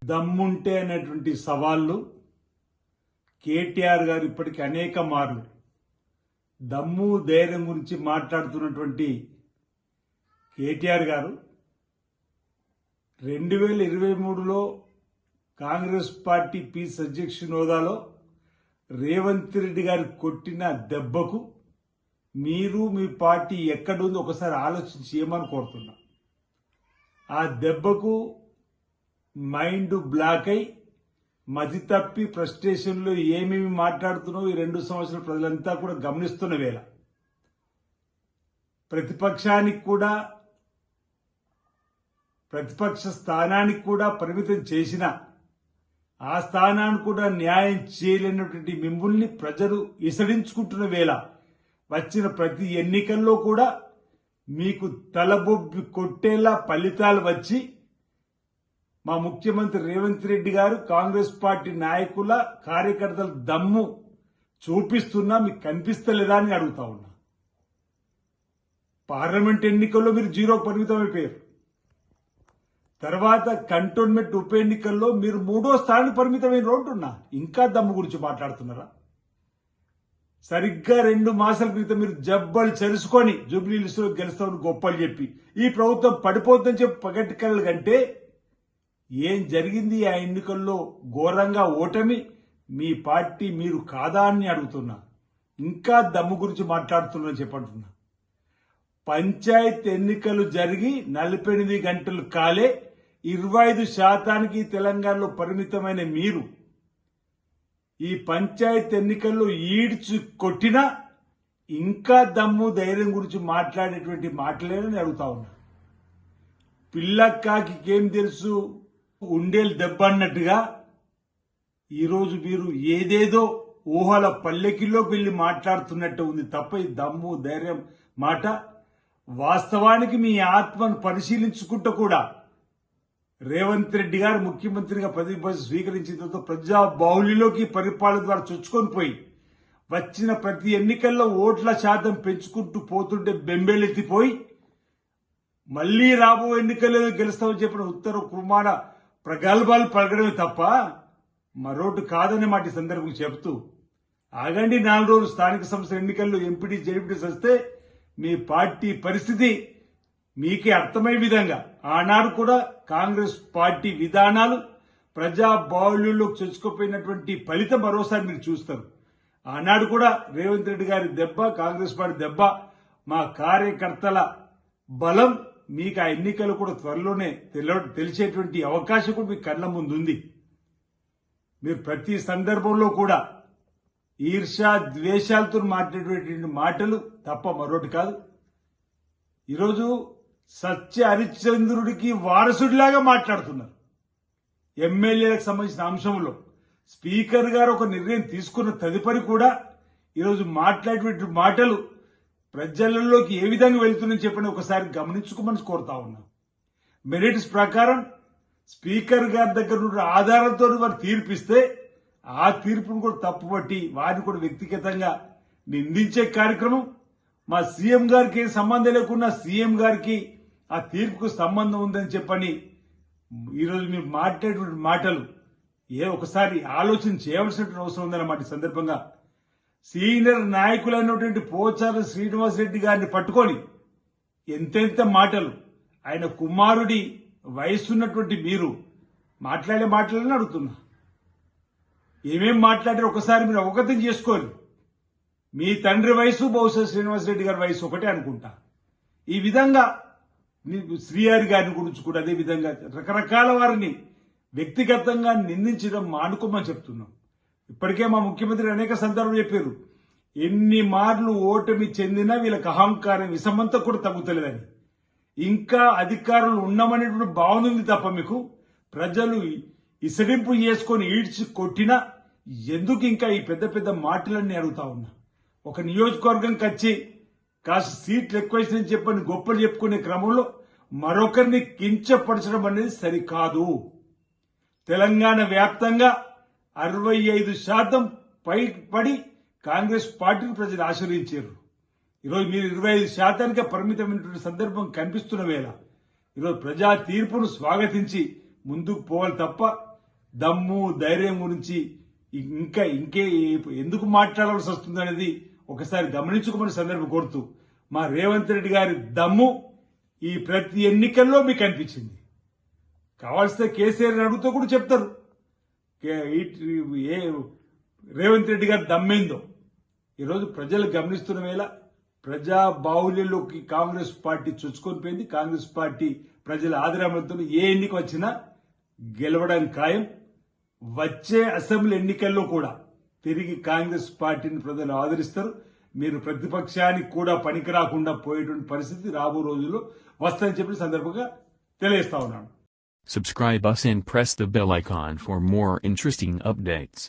దమ్ముంటే అనేటువంటి సవాళ్లు కేటీఆర్ గారు ఇప్పటికి అనేక మార్లు దమ్ము ధైర్యం గురించి మాట్లాడుతున్నటువంటి కేటీఆర్ గారు 2023లో కాంగ్రెస్ పార్టీ పీస్ అధ్యక్షుని హోదాలో రేవంత్ రెడ్డి గారు కొట్టిన దెబ్బకు మీరు మీ పార్టీ ఎక్కడుంది ఒకసారి ఆలోచించి చేయమని కోరుతున్నా. ఆ దెబ్బకు మైండ్ బ్లాక్ అయి మతి తప్పి ఫ్రస్ట్రేషన్లో ఏమేమి మాట్లాడుతున్నావు ఈ 2 సంవత్సరాల ప్రజలంతా కూడా గమనిస్తున్న వేళ ప్రతిపక్షానికి కూడా ప్రతిపక్ష స్థానానికి కూడా పరిమితం చేసిన ఆ స్థానాన్ని కూడా న్యాయం చేయలేనటువంటి మిమ్మల్ని ప్రజలు ఇసడించుకుంటున్న వేళ వచ్చిన ప్రతి ఎన్నికల్లో కూడా మీకు తలబొబ్బి కొట్టేలా ఫలితాలు వచ్చి మా ముఖ్యమంత్రి రేవంత్ రెడ్డి గారు కాంగ్రెస్ పార్టీ నాయకుల కార్యకర్తల దమ్ము చూపిస్తున్నా మీకు కనిపిస్తలేదా అని అడుగుతా ఉన్నా. పార్లమెంట్ ఎన్నికల్లో మీరు 0కు పరిమితం అయిపోయారు. తర్వాత కంటోన్మెంట్ ఉప ఎన్నికల్లో మీరు 3వ స్థానానికి పరిమితమైన రోడ్డున్నా ఇంకా దమ్ము గురించి మాట్లాడుతున్నారా? సరిగ్గా 2 మాసాల క్రితం మీరు జబ్బలు చెరుసుకొని జూబ్లీ లిస్టులో గెలుస్తామని గొప్పలు చెప్పి ఈ ప్రభుత్వం పడిపోతుందని చెప్పి పగటికల కంటే ఏం జరిగింది ఆ ఎన్నికల్లో ఘోరంగా ఓటమి మీ పార్టీ మీరు కాదా అని అడుగుతున్నా. ఇంకా దమ్ము గురించి మాట్లాడుతున్నా చెప్పంటున్నా. పంచాయత్ ఎన్నికలు జరిగి 48 గంటలు కాలే 25% తెలంగాణలో పరిమితమైన మీరు ఈ పంచాయత్ ఎన్నికల్లో ఈడ్చి కొట్టినా ఇంకా దమ్ము ధైర్యం గురించి మాట్లాడేటువంటి మాటలేనని అడుగుతా ఉన్నా. పిల్లక్కాకి ఏం తెలుసు ఉండేలు దెబ్బ అన్నట్టుగా ఈరోజు మీరు ఏదేదో ఊహల పల్లెకిల్లోకి వెళ్లి మాట్లాడుతున్నట్టు ఉంది తప్ప ఈ దమ్ము ధైర్యం మాట వాస్తవానికి మీ ఆత్మను పరిశీలించుకుంటూ కూడా రేవంత్ రెడ్డి గారు ముఖ్యమంత్రిగా పదవి స్వీకరించిన తర్వాత ప్రజా బాహుళ్యంలోకి పరిపాలన ద్వారా చొచ్చుకొని పోయి వచ్చిన ప్రతి ఎన్నికల్లో ఓట్ల శాతం పెంచుకుంటూ పోతుంటే బెంబేలెత్తిపోయి మళ్లీ రాబో ఎన్నికల్లో గెలుస్తామని చెప్పిన ఉత్తర కుమార ప్రగల్భాలు పలకడమే తప్ప మరోటి కాదనే మాట ఈ సందర్భంగా చెబుతూ ఆగండి 4 రోజులు స్థానిక సంస్థల ఎన్నికల్లో ఎంపీటీ జెడ్పీటీస్ వస్తే మీ పార్టీ పరిస్థితి మీకే అర్థమయ్యే విధంగా ఆనాడు కూడా కాంగ్రెస్ పార్టీ విధానాలు ప్రజా బాహుళ్యంలోకి చొచ్చుకుపోయినటువంటి ఫలితం మరోసారి మీరు చూస్తారు. ఆనాడు కూడా రేవంత్ రెడ్డి గారి దెబ్బ కాంగ్రెస్ పార్టీ దెబ్బ మా కార్యకర్తల బలం మీకు ఆ ఎన్నికలు కూడా త్వరలోనే తెలిసేటువంటి అవకాశం కూడా మీకు కళ్ళ ముందు ఉంది. మీరు ప్రతి సందర్భంలో కూడా ఈర్ష్య ద్వేషాలతో మాట్లాడేటువంటి మాటలు తప్ప మరొకటి కాదు. ఈరోజు సత్య హరిశ్చంద్రుడికి వారసుడిలాగా మాట్లాడుతున్నారు. ఎమ్మెల్యేలకు సంబంధించిన అంశంలో స్పీకర్ గారు ఒక నిర్ణయం తీసుకున్న తదుపరి కూడా ఈరోజు మాట్లాడేటువంటి మాటలు ప్రజలలోకి ఏ విధంగా వెళ్తుందని చెప్పని ఒకసారి గమనించుకోమని కోరుతా ఉన్నాం. మెరిట్స్ ప్రకారం స్పీకర్ గారి దగ్గర ఉన్న ఆధారాలతో వారు తీర్పిస్తే ఆ తీర్పును కూడా తప్పుపట్టి వారిని కూడా వ్యక్తిగతంగా నిందించే కార్యక్రమం మా సీఎం గారికి ఏం సంబంధం లేకుండా సీఎం గారికి ఆ తీర్పుకు సంబంధం ఉందని చెప్పని ఈరోజు మీరు మాట్లాడేటువంటి మాటలు ఒకసారి ఆలోచన చేయవలసినటువంటి అవసరం ఉందన్నమాట. ఈ సందర్భంగా సీనియర్ నాయకులైనటువంటి పోచారం శ్రీనివాసరెడ్డి గారిని పట్టుకొని ఎంతెంత మాటలు ఆయన కుమారుడి వయసున్నటువంటి మీరు మాట్లాడే మాటలని అడుగుతున్నా. ఏమేం మాట్లాడారు ఒకసారి మీరు అవగతం చేసుకోవాలి. మీ తండ్రి వయసు బహుశా శ్రీనివాసరెడ్డి గారి వయసు ఒకటే అనుకుంటా. ఈ విధంగా శ్రీహరి గారిని గురించి కూడా అదే విధంగా రకరకాల వారిని వ్యక్తిగతంగా నిందించడం మానుకోమని చెప్తున్నాం. ఇప్పటికే మా ముఖ్యమంత్రి అనేక సందర్భాలు చెప్పారు, ఎన్ని మార్లు ఓటమి చెందినా వీళ్ళకి అహంకారం విషమంతా కూడా తగ్గుతలేదని. ఇంకా అధికారులు ఉన్నామనేటువంటి భావన ఉంది తప్ప మీకు ప్రజలు ఇసడింపు చేసుకొని ఈడ్చి కొట్టినా ఎందుకు ఇంకా ఈ పెద్ద పెద్ద మాటలన్నీ అడుగుతా ఉన్నా. ఒక నియోజకవర్గంకి వచ్చి కాస్త సీట్లు ఎక్కువైందని చెప్పని గొప్పలు చెప్పుకునే క్రమంలో మరొకరిని కించపరచడం అనేది సరికాదు. తెలంగాణ వ్యాప్తంగా 65% పైబడి కాంగ్రెస్ పార్టీని ప్రజలు ఆశీర్వదించారు. ఈరోజు మీరు 25%కే పరిమితమైనటువంటి సందర్భం కనిపిస్తున్న వేళ ఈరోజు ప్రజా తీర్పును స్వాగతించి ముందుకు పోవాలి తప్ప దమ్ము ధైర్యం గురించి ఇంకే ఎందుకు మాట్లాడాల్సి వస్తుంది అనేది ఒకసారి గమనించుకోమని సందర్భం కోరుతూ మా రేవంత్ రెడ్డి గారి దమ్ము ఈ ప్రతి ఎన్నికల్లో మీకు కనిపించింది. కావాల్సిన కేసీఆర్ అడుగుతూ కూడా చెప్తారు రేవంత్ రెడ్డి గారి దమ్మేందో. ఈరోజు ప్రజలు గమనిస్తున్న వేళ ప్రజా బాహుళ్యంలోకి కాంగ్రెస్ పార్టీ చొచ్చుకొని పోయింది. కాంగ్రెస్ పార్టీ ప్రజల ఆదరణతో ఏ ఎన్నిక వచ్చినా గెలవడం ఖాయం. వచ్చే అసెంబ్లీ ఎన్నికల్లో కూడా తిరిగి కాంగ్రెస్ పార్టీని ప్రజలు ఆదరిస్తారు. మీరు ప్రతిపక్షానికి కూడా పనికి రాకుండా పోయేటువంటి పరిస్థితి రాబో రోజుల్లో వస్తుందని చెప్పిన సందర్భంగా తెలియజేస్తా ఉన్నాను. Subscribe us and press the bell icon for more interesting updates.